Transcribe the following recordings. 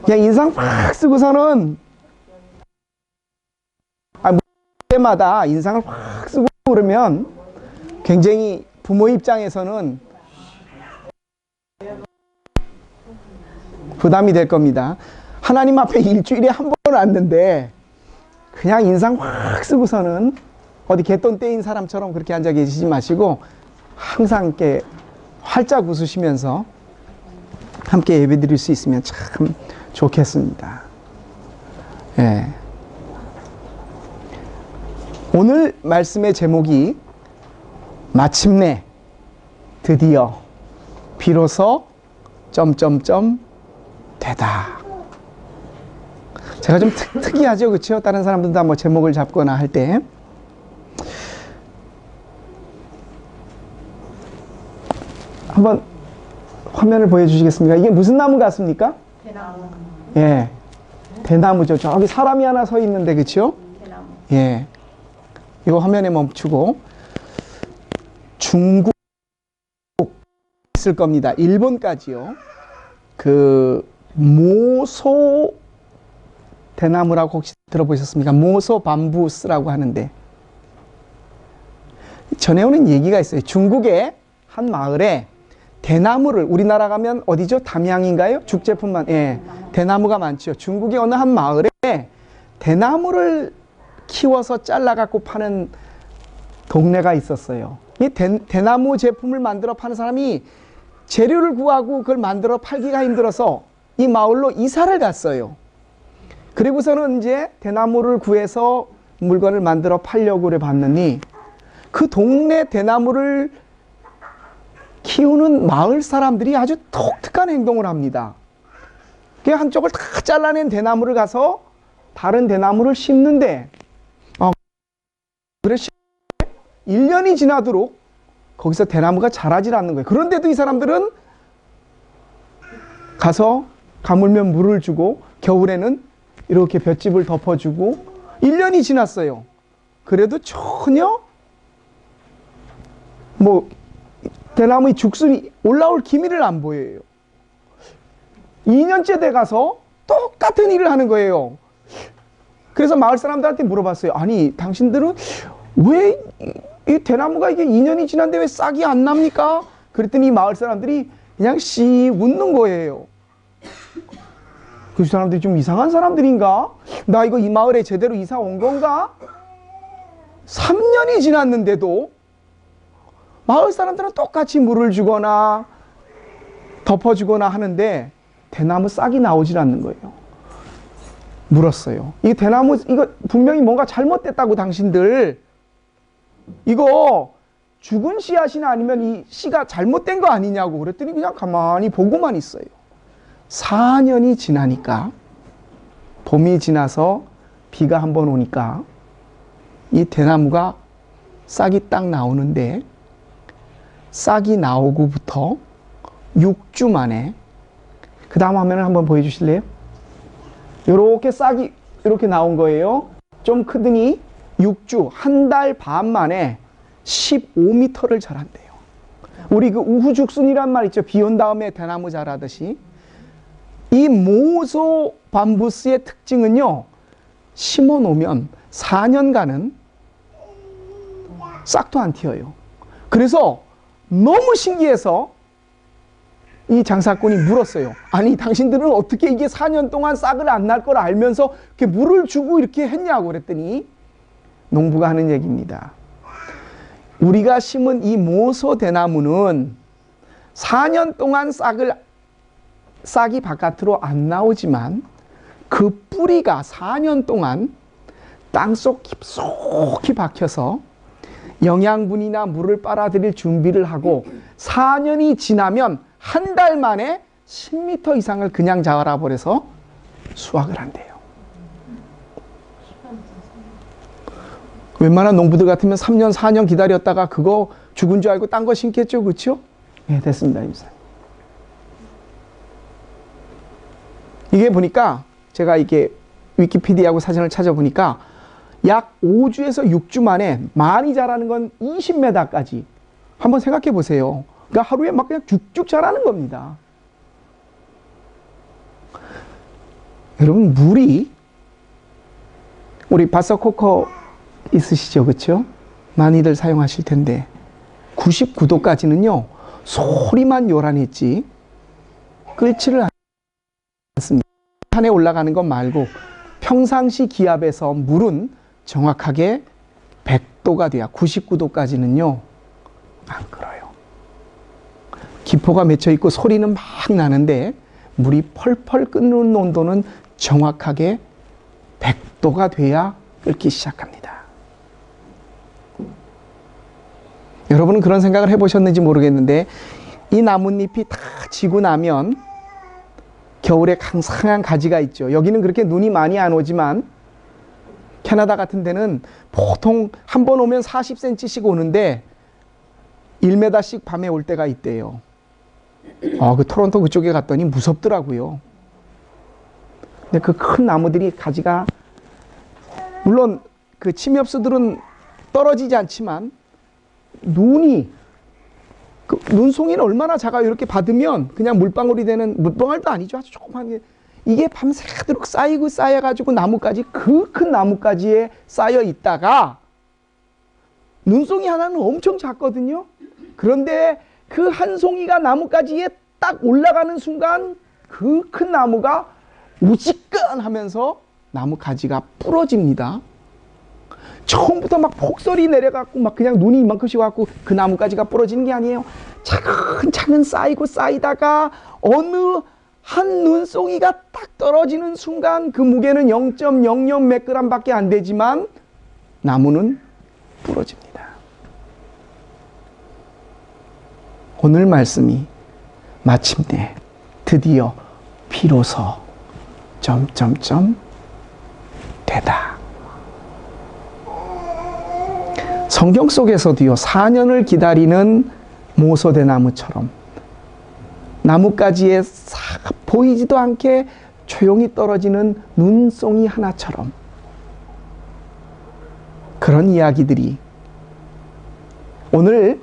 그냥 인상 확 쓰고서는 때마다 인상을 확 쓰고 그러면 굉장히 부모 입장에서는 부담이 될 겁니다. 하나님 앞에 일주일에 한 번 왔는데 그냥 인상 확 쓰고서는 어디 갯돈 떼인 사람처럼 그렇게 앉아 계시지 마시고 항상 이렇게 활짝 웃으시면서 함께 예배 드릴 수 있으면 참 좋겠습니다. 예. 오늘 말씀의 제목이 마침내 드디어 비로소 점점점 되다. 제가 좀 특이하죠, 그렇죠? 다른 사람들도 다 뭐 제목을 잡거나 할 때 한번 화면을 보여주시겠습니까? 이게 무슨 나무 같습니까? 대나무. 예, 대나무죠. 저기 사람이 하나 서 있는데, 그렇죠? 대나무. 예, 이거 화면에 멈추고 중국 있을 겁니다. 일본까지요. 그 모소 대나무라고 혹시 들어보셨습니까? 모소 밤부스라고 하는데 전해오는 얘기가 있어요. 중국의 한 마을에 대나무를, 우리나라 가면 어디죠? 담양인가요? 죽제품만, 예, 대나무가 많죠. 중국의 어느 한 마을에 대나무를 키워서 잘라갖고 파는 동네가 있었어요. 이 대나무 제품을 만들어 파는 사람이 재료를 구하고 그걸 만들어 팔기가 힘들어서 이 마을로 이사를 갔어요. 그리고서는 이제 대나무를 구해서 물건을 만들어 팔려고 그래 봤더니 그 동네 대나무를 키우는 마을 사람들이 아주 독특한 행동을 합니다. 그 한쪽을 다 잘라낸 대나무를 가서 다른 대나무를 심는데, 그래서 1년이 지나도록 거기서 대나무가 자라질 않는 거예요. 그런데도 이 사람들은 가서 가물면 물을 주고 겨울에는 이렇게 볏짚을 덮어주고 1년이 지났어요. 그래도 전혀 뭐 대나무의 죽순이 올라올 기미를 안 보여요. 2년째 돼 가서 똑같은 일을 하는 거예요. 그래서 마을 사람들한테 물어봤어요. 아니, 당신들은 왜 이 대나무가 이게 2년이 지났는데 왜 싹이 안 납니까? 그랬더니 마을 사람들이 그냥 씨 웃는 거예요. 그 사람들이 좀 이상한 사람들인가? 나 이거 이 마을에 제대로 이사 온 건가? 3년이 지났는데도 마을 사람들은 똑같이 물을 주거나 덮어주거나 하는데 대나무 싹이 나오질 않는 거예요. 물었어요. 이 대나무, 이거 분명히 뭔가 잘못됐다고 당신들. 이거 죽은 씨앗이나 아니면 이 씨가 잘못된 거 아니냐고 그랬더니 그냥 가만히 보고만 있어요. 4년이 지나니까, 봄이 지나서 비가 한번 오니까 이 대나무가 싹이 딱 나오는데, 싹이 나오고부터 6주 만에, 그 다음 화면을 한번 보여주실래요? 이렇게 싹이 이렇게 나온 거예요. 좀 크더니 6주, 한 달 반 만에 15m를 자란대요. 우리 그 우후죽순이란 말 있죠. 비 온 다음에 대나무 자라듯이. 이 모소 밤부스의 특징은요, 심어 놓으면 4년간은 싹도 안 튀어요. 그래서 너무 신기해서 이 장사꾼이 물었어요. 아니, 당신들은 어떻게 이게 4년 동안 싹을 안 날 걸 알면서 이렇게 물을 주고 이렇게 했냐고 그랬더니 농부가 하는 얘기입니다. 우리가 심은 이 모소 대나무는 4년 동안 싹이 바깥으로 안 나오지만 그 뿌리가 4년 동안 땅속 깊숙이 박혀서 영양분이나 물을 빨아들일 준비를 하고 4년이 지나면 한 달 만에 10m 이상을 그냥 자라버려서 수확을 한대요. 웬만한 농부들 같으면 3년, 4년 기다렸다가 그거 죽은 줄 알고 딴 거 심겠죠, 그렇죠? 네, 됐습니다, 임사님. 이게 보니까 제가 이게 위키피디아하고 사진을 찾아보니까 약 5주에서 6주 만에 많이 자라는 건 20m까지. 한번 생각해 보세요. 그러니까 하루에 막 그냥 쭉쭉 자라는 겁니다. 여러분, 물이, 우리 바서코커 있으시죠? 그렇죠? 많이들 사용하실 텐데 99도까지는요 소리만 요란했지 끓지를 않습니다. 산에 올라가는 것 말고 평상시 기압에서 물은 정확하게 100도가 돼야 99도까지는요 안 끓어요. 기포가 맺혀 있고 소리는 막 나는데 물이 펄펄 끓는 온도는 정확하게 100도가 돼야 끓기 시작합니다. 여러분은 그런 생각을 해보셨는지 모르겠는데 이 나뭇잎이 다 지고 나면 겨울에 강상한 가지가 있죠. 여기는 그렇게 눈이 많이 안 오지만 캐나다 같은 데는 보통 한 번 오면 40cm씩 오는데 1m씩 밤에 올 때가 있대요. 그 토론토 그쪽에 갔더니 무섭더라고요. 근데 그 큰 나무들이 가지가 물론 그 침엽수들은 떨어지지 않지만 눈이 눈송이는 얼마나 작아요. 이렇게 받으면 그냥 물방울이 되는, 물방울도 아니죠. 아주 조그만 게 이게 밤새도록 쌓이고 쌓여가지고 나뭇가지, 그 큰 나뭇가지에 쌓여 있다가 눈송이 하나는 엄청 작거든요. 그런데 그 한 송이가 나뭇가지에 딱 올라가는 순간 그 큰 나무가 우지끈하면서 나뭇가지가 부러집니다. 처음부터 막 폭설이 내려갖고 막 그냥 눈이 이만큼씩 와갖고 그 나뭇가지가 부러지는 게 아니에요. 차근차근 쌓이고 쌓이다가 어느 한 눈송이가 딱 떨어지는 순간 그 무게는 0.00 몇 그램 밖에 안 되지만 나무는 부러집니다. 오늘 말씀이 마침내 드디어 비로소 되다. 성경 속에서도요 4년을 기다리는 모소대나무처럼 나뭇가지에 보이지도 않게 조용히 떨어지는 눈송이 하나처럼 그런 이야기들이 오늘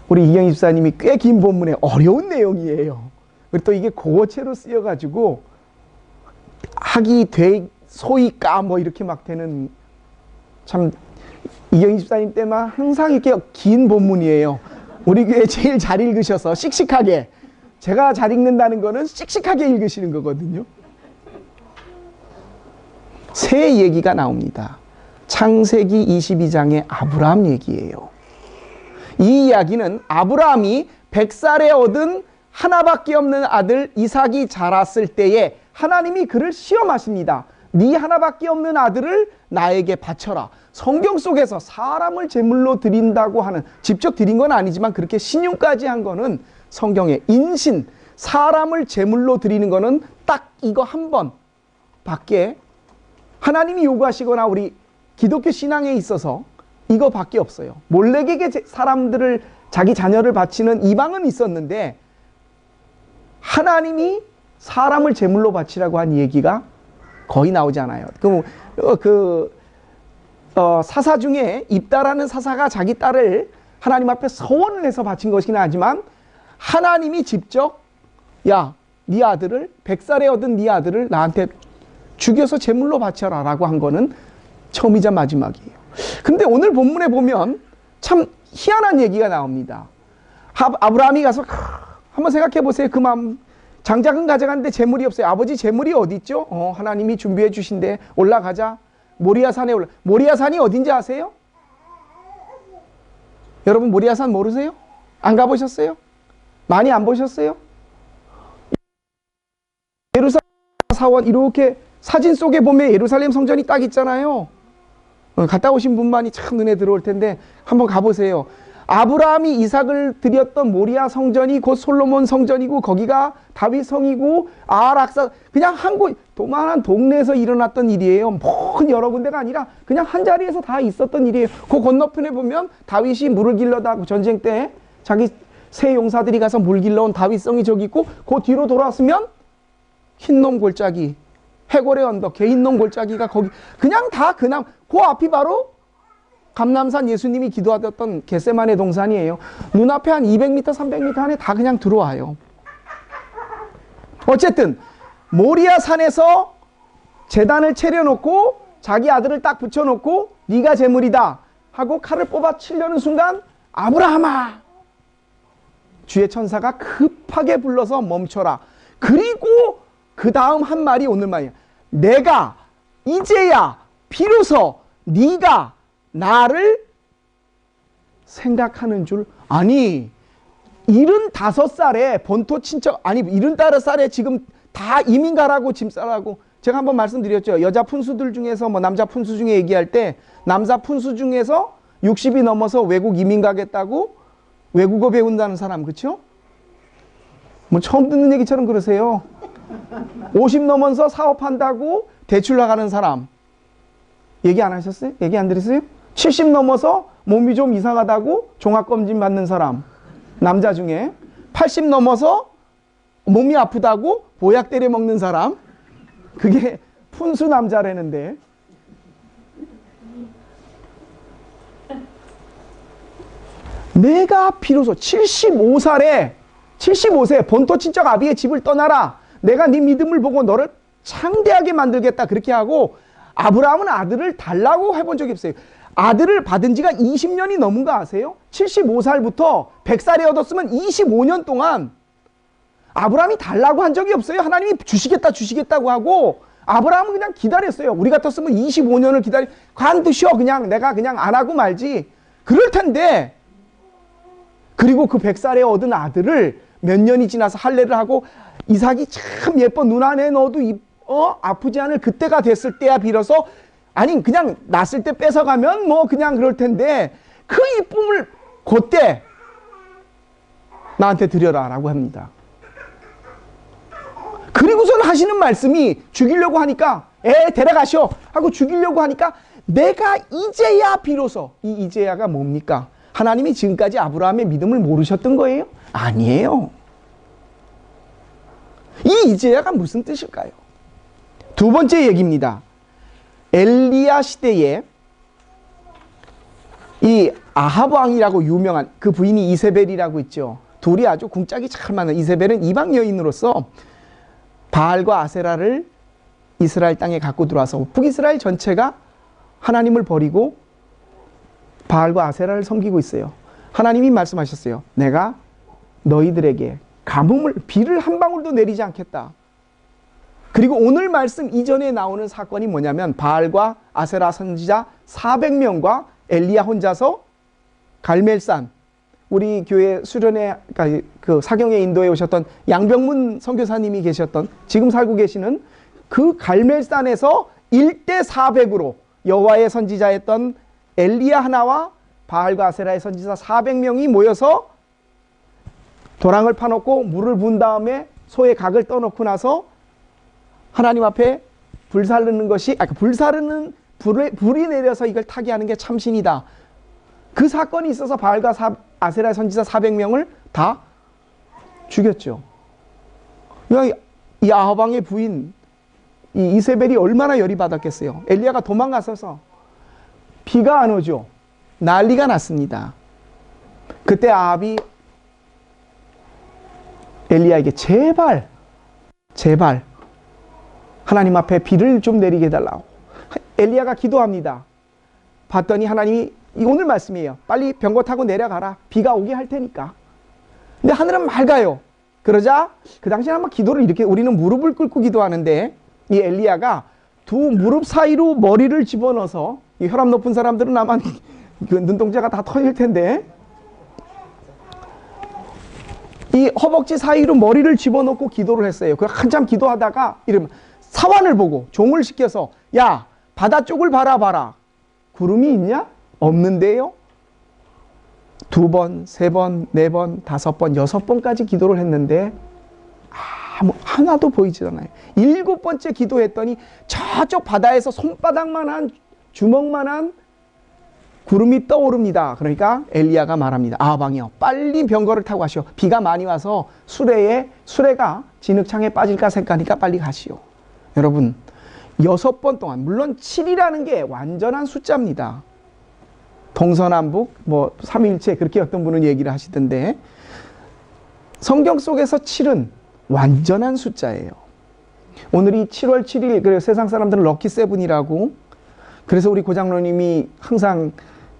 우리 이경희 집사님이 꽤 긴 본문에 어려운 내용이에요. 그리고 또 이게 고어체로 쓰여가지고 학이 돼 소이까 뭐 이렇게 막 되는 참 이경희 집사님 때만 항상 이렇게 긴 본문이에요. 우리 교회 제일 잘 읽으셔서 씩씩하게 제가 잘 읽는다는 거는 씩씩하게 읽으시는 거거든요. 새 얘기가 나옵니다. 창세기 22장의 아브라함 얘기예요. 이 이야기는 아브라함이 100살에 얻은 하나밖에 없는 아들 이삭이 자랐을 때에 하나님이 그를 시험하십니다. 네 하나밖에 없는 아들을 나에게 바쳐라. 성경 속에서 사람을 제물로 드린다고 하는, 직접 드린 건 아니지만 그렇게 신용까지 한 거는 성경의 인신, 사람을 제물로 드리는 거는 딱 이거 한 번 밖에 하나님이 요구하시거나 우리 기독교 신앙에 있어서 이거밖에 없어요. 몰렉에게 사람들을, 자기 자녀를 바치는 이방은 있었는데 하나님이 사람을 제물로 바치라고 한 얘기가 거의 나오지 않아요. 사사 중에 입다라는 사사가 자기 딸을 하나님 앞에 서원을 해서 바친 것이긴 하지만 하나님이 직접 야, 네 아들을 100살에 얻은 네 아들을 나한테 죽여서 제물로 바쳐라 라고 한 거는 처음이자 마지막이에요. 근데 오늘 본문에 보면 참 희한한 얘기가 나옵니다. 아브라함이 가서 한번 생각해 보세요. 그 마음. 장작은 가져갔는데 재물이 없어요. 아버지 재물이 어디 있죠? 하나님이 준비해 주신데 올라가자. 모리아산에 모리아산이 어딘지 아세요? 여러분 모리아산 모르세요? 안 가보셨어요? 많이 안 보셨어요? 예루살렘 사원 이렇게 사진 속에 보면 예루살렘 성전이 딱 있잖아요. 갔다 오신 분만이 참 눈에 들어올 텐데 한번 가보세요. 아브라함이 이삭을 드렸던 모리아 성전이 곧 솔로몬 성전이고 거기가 다윗 성이고 아락사, 그냥 한 곳 도만한 동네에서 일어났던 일이에요. 먼 여러 군데가 아니라 그냥 한 자리에서 다 있었던 일이에요. 그 건너편에 보면 다윗이 물을 길러다 전쟁 때 자기 새 용사들이 가서 물 길러온 다윗 성이 저기 있고 그 뒤로 돌아왔으면 흰놈 골짜기, 해골의 언덕, 개흰놈 골짜기가 거기 그냥 다 그 앞이 바로 감람산 예수님이 기도하셨던 겟세마네 동산이에요. 눈앞에 한 200m, 300m 안에 다 그냥 들어와요. 어쨌든 모리아 산에서 제단을 차려놓고 자기 아들을 딱 붙여놓고 네가 제물이다 하고 칼을 뽑아 치려는 순간 아브라함아, 주의 천사가 급하게 불러서 멈춰라. 그리고 그 다음 한 말이 오늘 말이야. 내가 이제야 비로소 네가 나를 생각하는 줄. 아니 75살에 본토 친척, 아니 75살에 지금 다 이민 가라고 짐 싸라고. 제가 한번 말씀드렸죠. 여자 푼수들 중에서 뭐 남자 푼수 중에 얘기할 때 남자 푼수 중에서 60이 넘어서 외국 이민 가겠다고 외국어 배운다는 사람, 그렇죠? 뭐 처음 듣는 얘기처럼 그러세요. 50 넘어서 사업한다고 대출 나가는 사람 얘기 안 하셨어요? 얘기 안 들으세요? 70 넘어서 몸이 좀 이상하다고 종합검진 받는 사람 남자 중에, 80 넘어서 몸이 아프다고 보약 때려 먹는 사람, 그게 푼수 남자라는데. 내가 비로소 75세 본토 친척 아비의 집을 떠나라. 내가 네 믿음을 보고 너를 창대하게 만들겠다. 그렇게 하고 아브라함은 아들을 달라고 해본 적이 없어요. 아들을 받은 지가 20년이 넘은 거 아세요? 75살부터 100살에 얻었으면 25년 동안 아브라함이 달라고 한 적이 없어요. 하나님이 주시겠다고 하고 아브라함은 그냥 기다렸어요. 우리 같았으면 25년을 관두셔. 그냥 내가 그냥 안 하고 말지. 그럴 텐데. 그리고 그 100살에 얻은 아들을 몇 년이 지나서 할례를 하고 이삭이 참 예뻐, 눈 안에 넣어도 아프지 않을 그때가 됐을 때야 비로소, 아니 그냥 낳았을 때 뺏어가면 뭐 그냥 그럴 텐데 그 이쁨을 그때 나한테 드려라 라고 합니다. 그리고선 하시는 말씀이 죽이려고 하니까 데려가시오 하고 죽이려고 하니까 내가 이제야 비로소, 이 이제야가 뭡니까? 하나님이 지금까지 아브라함의 믿음을 모르셨던 거예요? 아니에요. 이 이제야가 무슨 뜻일까요? 두 번째 얘기입니다. 엘리야 시대에 이 아합 왕이라고 유명한 그 부인이 이세벨이라고 있죠. 둘이 아주 궁짝이 잘 맞는. 이세벨은 이방 여인으로서 바알과 아세라를 이스라엘 땅에 갖고 들어와서 북이스라엘 전체가 하나님을 버리고 바알과 아세라를 섬기고 있어요. 하나님이 말씀하셨어요. 내가 너희들에게 비를 한 방울도 내리지 않겠다. 그리고 오늘 말씀 이전에 나오는 사건이 뭐냐면 바알과 아세라 선지자 400명과 엘리야 혼자서 갈멜산, 우리 교회 수련회 그 사경에 인도에 오셨던 양병문 선교사님이 계셨던, 지금 살고 계시는 그 갈멜산에서 1대 400으로 여호와의 선지자였던 엘리야 하나와 바알과 아세라의 선지자 400명이 모여서 도랑을 파놓고 물을 부은 다음에 소의 각을 떠놓고 나서 하나님 앞에 불사르는 것이, 불사르는 불이 내려서 이걸 타게 하는 게 참신이다. 그 사건이 있어서 바알과 아세라의 선지자 400명을 다 죽였죠. 이 아합 왕의 부인 이 이세벨이 얼마나 열이 받았겠어요. 엘리야가 도망가서서 비가 안 오죠. 난리가 났습니다. 그때 아합이 엘리야에게 제발 하나님 앞에 비를 좀 내리게 해달라고. 엘리야가 기도합니다. 봤더니 하나님이, 오늘 말씀이에요. 빨리 병거 타고 내려가라. 비가 오게 할 테니까. 근데 하늘은 맑아요. 그러자 그 당시에 아마 기도를 이렇게, 우리는 무릎을 꿇고 기도하는데 이 엘리야가 두 무릎 사이로 머리를 집어넣어서, 이 혈압 높은 사람들은 아마 그 눈동자가 다 터질 텐데 이 허벅지 사이로 머리를 집어넣고 기도를 했어요. 그 한참 기도하다가 이러면 사환을 보고 종을 시켜서, 야 바다 쪽을 바라봐라. 구름이 있냐? 없는데요. 2번, 3번, 4번, 5번, 6번까지 기도를 했는데 하나도 보이지 않아요. 7번째 기도했더니 저쪽 바다에서 손바닥만한, 주먹만한 구름이 떠오릅니다. 그러니까 엘리야가 말합니다. 아방이요, 빨리 병거를 타고 가시오. 비가 많이 와서 수레가 진흙창에 빠질까 생각하니까 빨리 가시오. 여러분, 6번 동안, 물론 7이라는 게 완전한 숫자입니다. 동서남북 뭐 삼위일체 그렇게 어떤 분은 얘기를 하시던데, 성경 속에서 7은 완전한 숫자예요. 오늘이 7월 7일, 그래서 세상 사람들은 럭키 세븐이라고. 그래서 우리 고장로님이 항상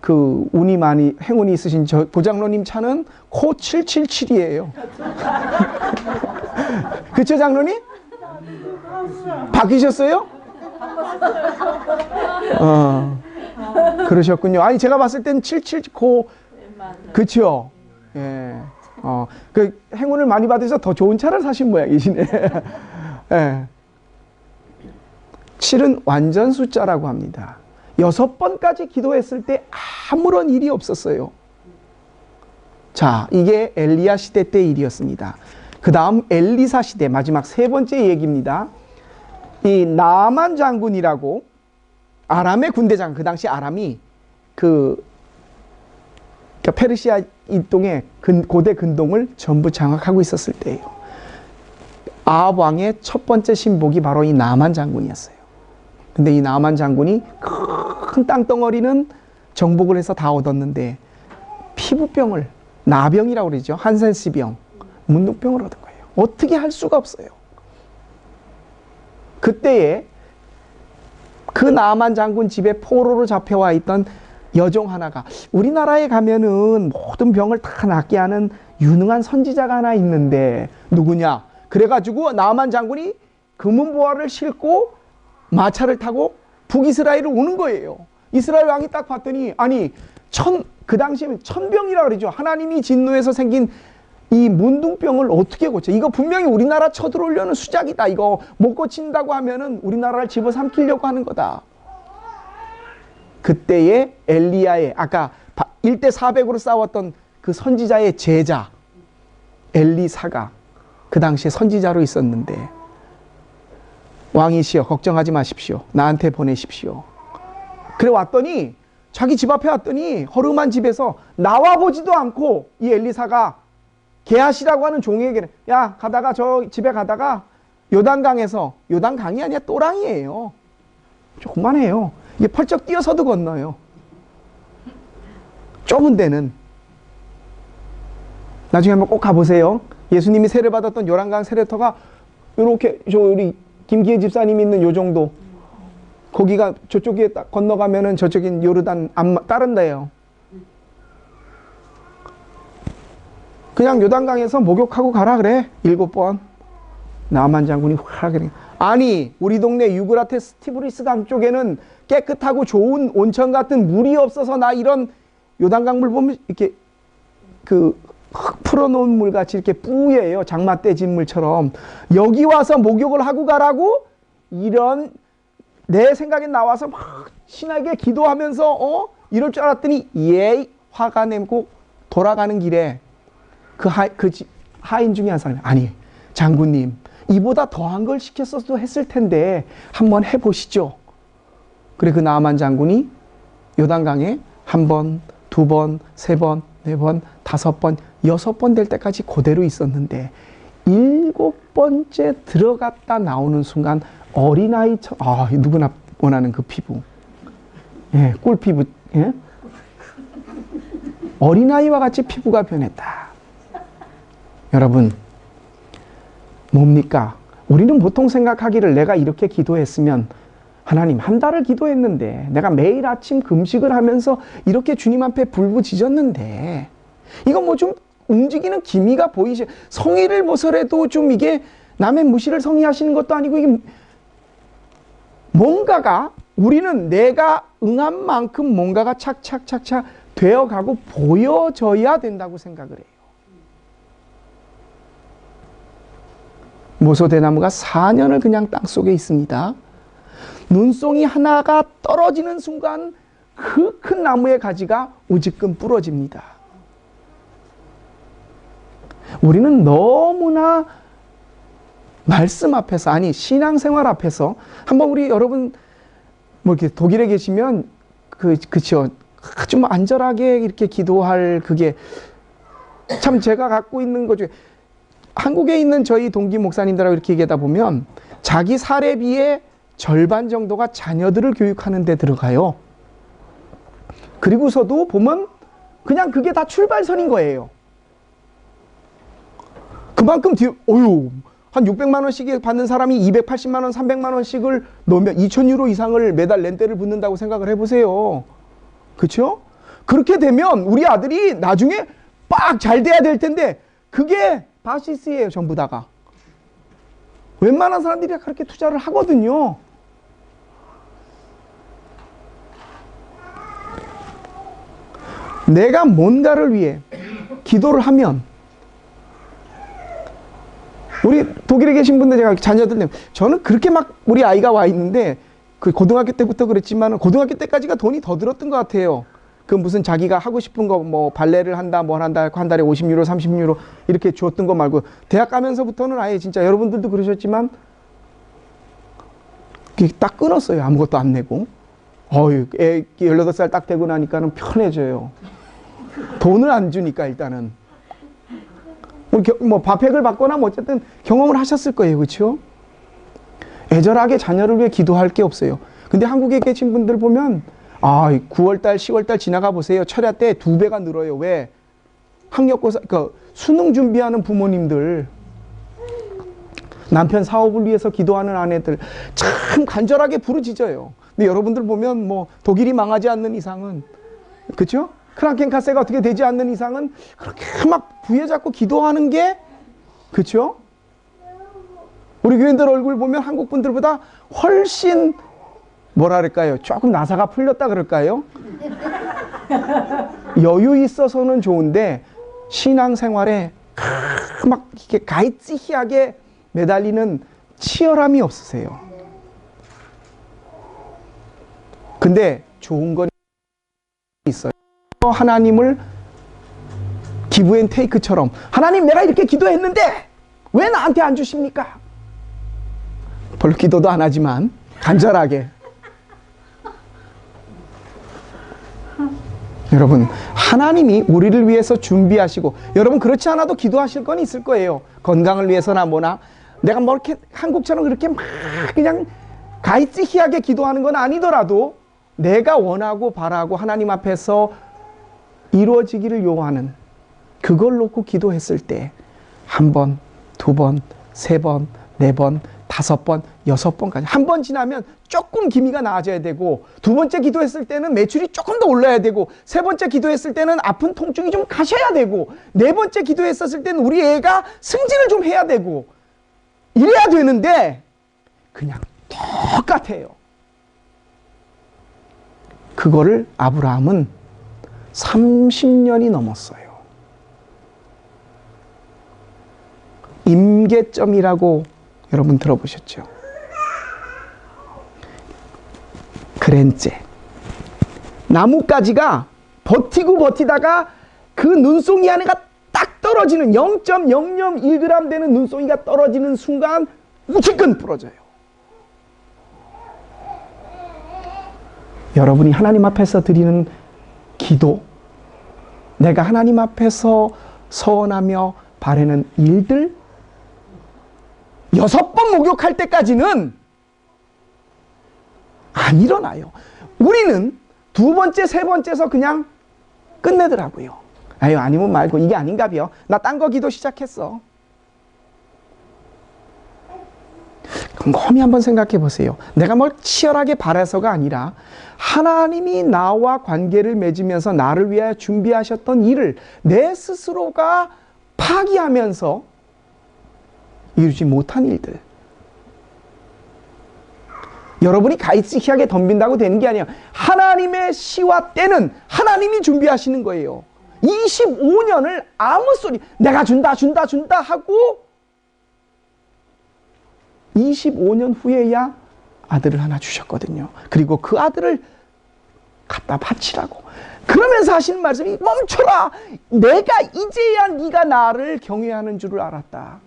그 운이 많이, 행운이 있으신 저 고장로님 차는 코 777이에요. 그쵸, 장로님? 바뀌셨어요? 그러셨군요. 아니, 제가 봤을 땐 77코, 그쵸? 예. 그 행운을 많이 받으셔서 더 좋은 차를 사신 모양이시네. 예. 7은 완전 숫자라고 합니다. 6번까지 기도했을 때 아무런 일이 없었어요. 자, 이게 엘리야 시대 때 일이었습니다. 그 다음 엘리사 시대, 마지막 세 번째 얘기입니다. 이 나만 장군이라고, 아람의 군대장, 그 당시 아람이 페르시아 이동의 고대 근동을 전부 장악하고 있었을 때예요. 아합 왕의 첫 번째 신복이 바로 이 나만 장군이었어요. 근데 이 나만 장군이 큰 땅덩어리는 정복을 해서 다 얻었는데 피부병을, 나병이라고 그러죠. 한센시병, 문둥병을 얻은 거예요. 어떻게 할 수가 없어요. 그때에 그 나만 장군 집에 포로로 잡혀와 있던 여종 하나가, 우리나라에 가면은 모든 병을 다 낫게 하는 유능한 선지자가 하나 있는데 누구냐? 그래가지고 나만 장군이 금은보화를 싣고 마차를 타고 북이스라엘을 오는 거예요. 이스라엘 왕이 딱 봤더니, 아니 그 당시에는 천병이라고 그러죠. 하나님이 진노해서 생긴 이 문둥병을 어떻게 고쳐? 이거 분명히 우리나라 쳐들어오려는 수작이다. 이거 못 고친다고 하면은 우리나라를 집어삼키려고 하는 거다. 그때에 엘리야의, 아까 1대 400으로 싸웠던 그 선지자의 제자 엘리사가 그 당시에 선지자로 있었는데, 왕이시여 걱정하지 마십시오. 나한테 보내십시오. 그래 왔더니, 자기 집 앞에 왔더니 허름한 집에서 나와보지도 않고 이 엘리사가 게하시라고 하는 종에게, 야 가다가 저 집에 가다가 요단강에서, 요단강이 아니야 또랑이에요. 조그만해요. 이게 펄쩍 뛰어서도 건너요. 좁은 데는. 나중에 한번 꼭 가보세요. 예수님이 세례 받았던 요란강 세례터가 이렇게, 저 우리 김기혜 집사님 있는 요 정도. 거기가 저쪽에 딱 건너가면은 저쪽인 요르단 다른 데예요. 그냥 요단강에서 목욕하고 가라 그래. 7번. 나만 장군이 확 그래. 아니, 우리 동네 유그라테스 티브리스 강 쪽에는 깨끗하고 좋은 온천 같은 물이 없어서 나 이런 요단강 물 보면 이렇게 흙 풀어놓은 물 같이 이렇게 뿌예요. 장마 때 진 물처럼. 여기 와서 목욕을 하고 가라고? 이런, 내 생각에 나와서 막 신나게 기도하면서 이럴 줄 알았더니 화가 내고 돌아가는 길에 하인 중에 한 사람이, 아니 장군님 이보다 더한 걸 시켰어도 했을 텐데 한번 해보시죠. 그래, 그 나아만 장군이 요단강에 1번, 2번, 3번, 4번, 5번, 6번 될 때까지 그대로 있었는데 7번째 들어갔다 나오는 순간 어린아이처럼, 누구나 원하는 그 피부, 예, 꿀피부, 예? 어린아이와 같이 피부가 변했다. 여러분, 뭡니까? 우리는 보통 생각하기를, 내가 이렇게 기도했으면, 하나님 한 달을 기도했는데, 내가 매일 아침 금식을 하면서 이렇게 주님 앞에 불부짖었는데, 이거 뭐 좀 움직이는 기미가 보이시, 성의를 보서라도 좀 이게 남의 무시를 성의하시는 것도 아니고, 이게 뭔가가, 우리는 내가 응한 만큼 뭔가가 착착착착 되어가고 보여져야 된다고 생각을 해요. 모소대나무가 4년을 그냥 땅속에 있습니다. 눈송이 하나가 떨어지는 순간 그 큰 나무의 가지가 우지끔 부러집니다. 우리는 너무나 말씀 앞에서, 아니 신앙생활 앞에서, 한번 우리 여러분 뭐 이렇게 독일에 계시면 그쵸, 좀 안절하게 이렇게 기도할, 그게 참 제가 갖고 있는 것 중에, 한국에 있는 저희 동기 목사님들하고 이렇게 얘기하다 보면 자기 사례비의 절반 정도가 자녀들을 교육하는 데 들어가요. 그리고서도 보면 그냥 그게 다 출발선인 거예요. 그만큼 뒤에, 한 600만 원씩 받는 사람이 280만 원, 300만 원씩을 넣으면 2,000유로 이상을 매달 렌트를 붙는다고 생각을 해보세요. 그렇죠? 그렇게 되면 우리 아들이 나중에 빡 잘 돼야 될 텐데 그게 바시스예요, 전부 다가. 웬만한 사람들이 그렇게 투자를 하거든요. 내가 뭔가를 위해 기도를 하면, 우리 독일에 계신 분들, 제가 자녀들, 저는 그렇게 막 우리 아이가 와 있는데, 그 고등학교 때부터 그랬지만 고등학교 때까지가 돈이 더 들었던 것 같아요. 그 무슨 자기가 하고 싶은 거 뭐 발레를 한다 뭘 한다 한 달에 50유로 30유로 이렇게 줬던 거 말고, 대학 가면서부터는 아예 진짜 여러분들도 그러셨지만 딱 끊었어요. 아무것도 안 내고. 애 18살 딱 되고 나니까는 편해져요. 돈을 안 주니까. 일단은 뭐 밥핵을 받거나 뭐 어쨌든 경험을 하셨을 거예요. 그렇죠? 애절하게 자녀를 위해 기도할 게 없어요. 근데 한국에 계신 분들 보면 9월달 10월달 지나가 보세요. 철야 때 2배가 늘어요. 왜? 학력고사, 수능 준비하는 부모님들, 남편 사업을 위해서 기도하는 아내들 참 간절하게 부르짖어요. 근데 여러분들 보면 뭐 독일이 망하지 않는 이상은, 그렇죠? 크랑켄카세가 어떻게 되지 않는 이상은 그렇게 막 부여잡고 기도하는 게, 그렇죠? 우리 교인들 얼굴 보면 한국 분들보다 훨씬 뭐랄까요? 조금 나사가 풀렸다 그럴까요? 여유 있어서는 좋은데 신앙생활에 막 이렇게 가이치히하게 매달리는 치열함이 없으세요. 근데 좋은 건 있어요. 하나님을 기브앤테이크처럼, 하나님 내가 이렇게 기도했는데 왜 나한테 안 주십니까? 별로 기도도 안 하지만 간절하게. 여러분, 하나님이 우리를 위해서 준비하시고, 여러분 그렇지 않아도 기도하실 건 있을 거예요. 건강을 위해서나 뭐나. 내가 뭐 이렇게 한국처럼 그렇게 막 그냥 가이찌히하게 기도하는 건 아니더라도 내가 원하고 바라고 하나님 앞에서 이루어지기를 요구하는 그걸 놓고 기도했을 때 1번, 2번, 3번, 4번, 5번, 6번까지. 한 번 지나면 조금 기미가 나아져야 되고, 2번째 기도했을 때는 매출이 조금 더 올라야 되고, 3번째 기도했을 때는 아픈 통증이 좀 가셔야 되고, 4번째 기도했었을 때는 우리 애가 승진을 좀 해야 되고, 이래야 되는데 그냥 똑같아요. 그거를 아브라함은 30년이 넘었어요. 임계점이라고 여러분 들어보셨죠? 그랜째. 나뭇가지가 버티고 버티다가 그 눈송이 안에가 딱 떨어지는 0.001g 되는 눈송이가 떨어지는 순간 우지끈 부러져요. 여러분이 하나님 앞에서 드리는 기도, 내가 하나님 앞에서 서원하며 바라는 일들, 6번 목욕할 때까지는 안 일어나요. 우리는 2번째, 3번째에서 그냥 끝내더라고요. 아니면 말고 이게 아닌가벼. 나 딴 거 기도 시작했어. 곰곰이 한번 생각해 보세요. 내가 뭘 치열하게 바라서가 아니라 하나님이 나와 관계를 맺으면서 나를 위하여 준비하셨던 일을 내 스스로가 파기하면서 이루지 못한 일들. 여러분이 가이치히하게 덤빈다고 되는 게 아니에요. 하나님의 시와 때는 하나님이 준비하시는 거예요. 25년을 아무 소리 내가 준다 하고 25년 후에야 아들을 하나 주셨거든요. 그리고 그 아들을 갖다 바치라고. 그러면서 하시는 말씀이, 멈춰라. 내가 이제야 네가 나를 경외하는 줄을 알았다.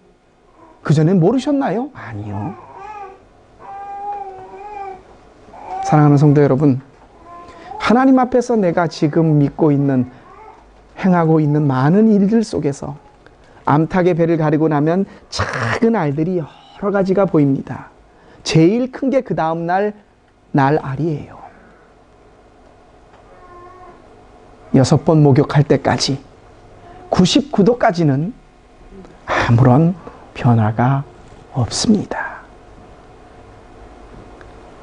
그전엔 모르셨나요? 아니요. 사랑하는 성도 여러분, 하나님 앞에서 내가 지금 믿고 있는, 행하고 있는 많은 일들 속에서 암탉의 배를 가리고 나면 작은 알들이 여러 가지가 보입니다. 제일 큰 게 그 다음 날 알이에요. 6번 목욕할 때까지 99도까지는 아무런 변화가 없습니다.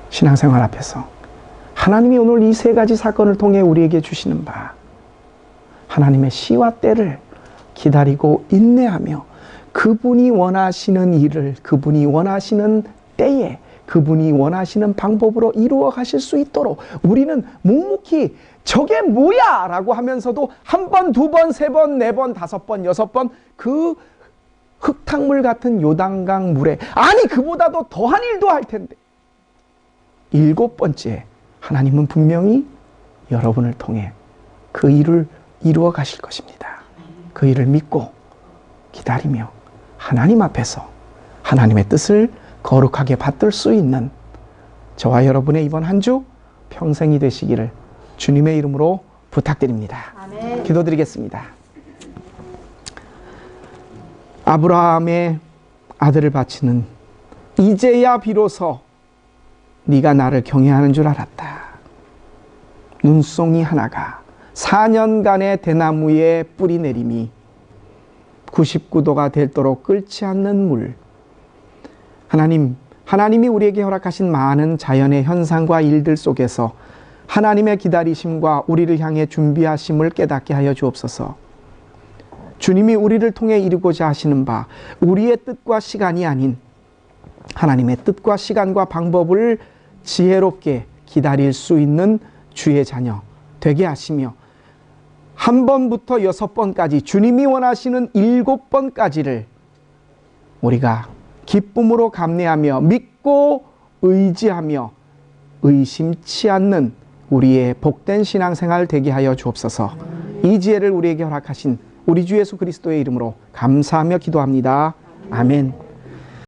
신앙생활 앞에서 하나님이 오늘 이 세 가지 사건을 통해 우리에게 주시는 바, 하나님의 시와 때를 기다리고 인내하며 그분이 원하시는 일을 그분이 원하시는 때에 그분이 원하시는 방법으로 이루어 가실 수 있도록 우리는 묵묵히 저게 뭐야? 라고 하면서도 한 번, 두 번, 세 번, 네 번, 다섯 번, 여섯 번 그 흙탕물 같은 요단강 물에, 아니 그보다도 더한 일도 할 텐데, 일곱 번째 하나님은 분명히 여러분을 통해 그 일을 이루어 가실 것입니다. 그 일을 믿고 기다리며 하나님 앞에서 하나님의 뜻을 거룩하게 받들 수 있는 저와 여러분의 이번 한 주 평생이 되시기를 주님의 이름으로 부탁드립니다. 아멘. 기도드리겠습니다. 아브라함의 아들을 바치는 이제야 비로소 네가 나를 경외하는 줄 알았다. 눈송이 하나가 4년간의 대나무에 뿌리 내림이 99도가 될도록 끓지 않는 물. 하나님이 우리에게 허락하신 많은 자연의 현상과 일들 속에서 하나님의 기다리심과 우리를 향해 준비하심을 깨닫게 하여 주옵소서. 주님이 우리를 통해 이루고자 하시는 바, 우리의 뜻과 시간이 아닌 하나님의 뜻과 시간과 방법을 지혜롭게 기다릴 수 있는 주의 자녀 되게 하시며, 한 번부터 6번까지 주님이 원하시는 7번까지를 우리가 기쁨으로 감내하며 믿고 의지하며 의심치 않는 우리의 복된 신앙생활 되게 하여 주옵소서. 이 지혜를 우리에게 허락하신 우리 주 예수 그리스도의 이름으로 감사하며 기도합니다. 아멘.